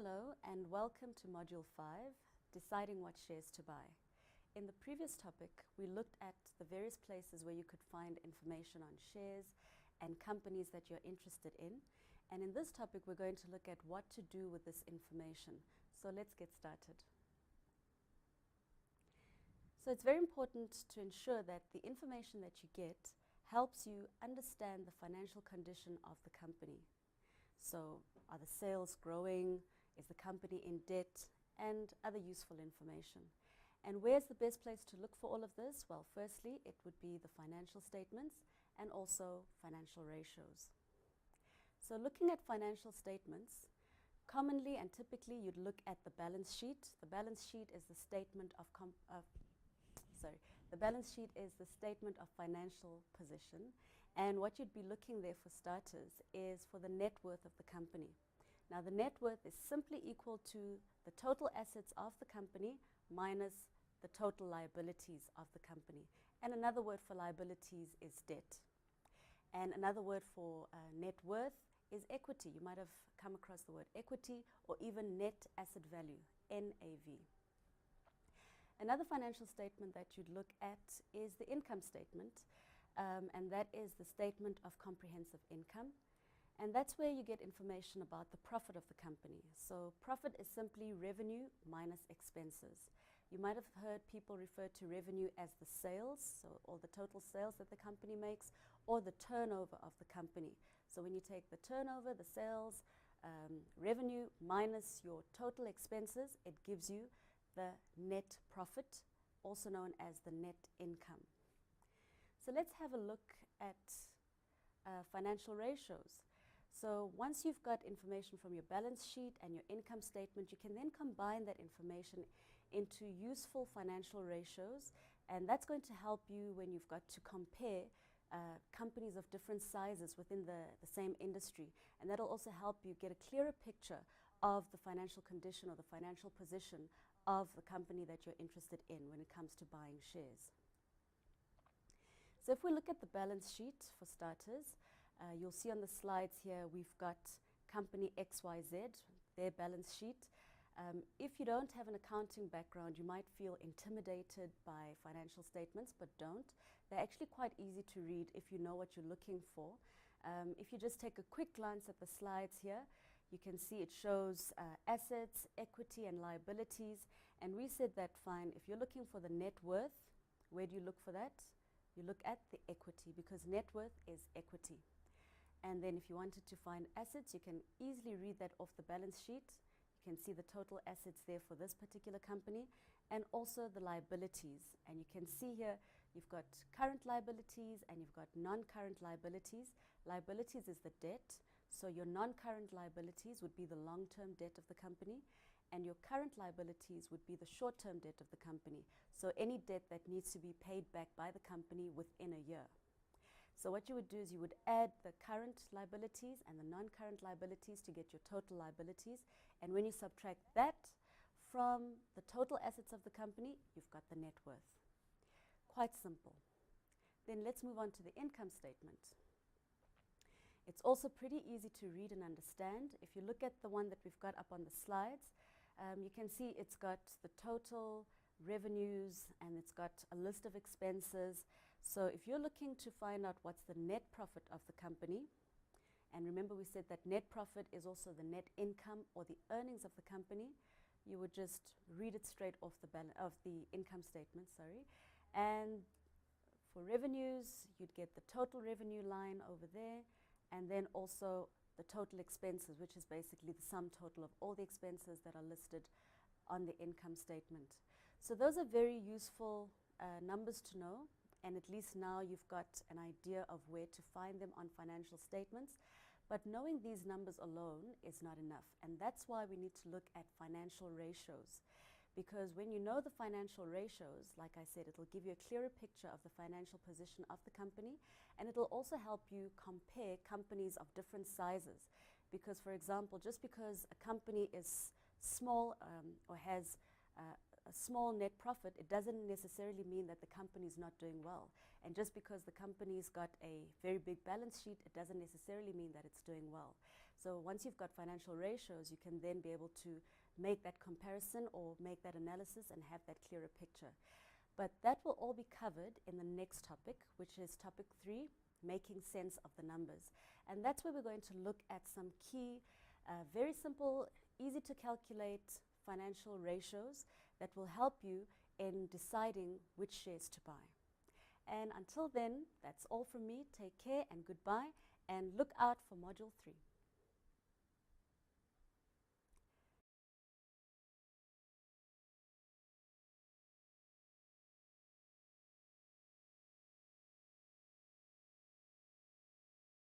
Hello and welcome to Module 5, Deciding What Shares to Buy. In the previous topic, we looked at the various places where you could find information on shares and companies that you're interested in. And in this topic, we're going to look at what to do with this information. So let's get started. So it's very important to ensure that the information that you get helps you understand the financial condition of the company. So are the sales growing? Is the company in debt? And other useful information. And where's the best place to look for all of this? Well, firstly, it would be the financial statements and also financial ratios. So looking at financial statements, commonly and typically you'd look at the balance sheet. The balance sheet is the statement of financial position, and what you'd be looking there for starters is for the net worth of the company. Now the net worth is simply equal to the total assets of the company minus the total liabilities of the company. And another word for liabilities is debt. And another word for net worth is equity. You might have come across the word equity or even net asset value, NAV. Another financial statement that you'd look at is the income statement, and that is the statement of comprehensive income. And that's where you get information about the profit of the company. So profit is simply revenue minus expenses. You might have heard people refer to revenue as the sales, so all the total sales that the company makes, or the turnover of the company. So when you take the turnover, the sales, revenue minus your total expenses, it gives you the net profit, also known as the net income. So let's have a look at financial ratios. So once you've got information from your balance sheet and your income statement, you can then combine that information into useful financial ratios, and that's going to help you when you've got to compare companies of different sizes within the same industry, and that'll also help you get a clearer picture of the financial condition or the financial position of the company that you're interested in when it comes to buying shares. So if we look at the balance sheet for starters, you'll see on the slides here we've got company XYZ, their balance sheet. If you don't have an accounting background, you might feel intimidated by financial statements, but don't. They're actually quite easy to read if you know what you're looking for. If you just take a quick glance at the slides here, you can see it shows assets, equity, and liabilities. And we said that fine, if you're looking for the net worth, where do you look for that? You look at the equity, because net worth is equity. And then if you wanted to find assets, you can easily read that off the balance sheet. You can see the total assets there for this particular company, and also the liabilities. And you can see here you've got current liabilities and you've got non-current liabilities. Liabilities is the debt, so your non-current liabilities would be the long-term debt of the company, and your current liabilities would be the short-term debt of the company, so any debt that needs to be paid back by the company within a year. So what you would do is you would add the current liabilities and the non-current liabilities to get your total liabilities, and when you subtract that from the total assets of the company, you've got the net worth. Quite simple. Then let's move on to the income statement. It's also pretty easy to read and understand. If you look at the one that we've got up on the slides, you can see it's got the total revenues and it's got a list of expenses. So if you're looking to find out what's the net profit of the company, and remember we said that net profit is also the net income or the earnings of the company, you would just read it straight off the income statement, and for revenues you'd get the total revenue line over there, and then also the total expenses, which is basically the sum total of all the expenses that are listed on the income statement. So those are very useful numbers to know, and at least now you've got an idea of where to find them on financial statements. But knowing these numbers alone is not enough, and that's why we need to look at financial ratios. Because when you know the financial ratios, like I said, it'll give you a clearer picture of the financial position of the company, and it'll also help you compare companies of different sizes. Because, for example, just because a company is small or has a small net profit, it doesn't necessarily mean that the company is not doing well. And just because the company's got a very big balance sheet, it doesn't necessarily mean that it's doing well. So once you've got financial ratios, you can then be able to make that comparison or make that analysis and have that clearer picture. But that will all be covered in the next topic, which is topic 3, making sense of the numbers. And that's where we're going to look at some key, very simple, easy to calculate financial ratios that will help you in deciding which shares to buy. And until then, that's all from me. Take care and goodbye, and look out for Module 3.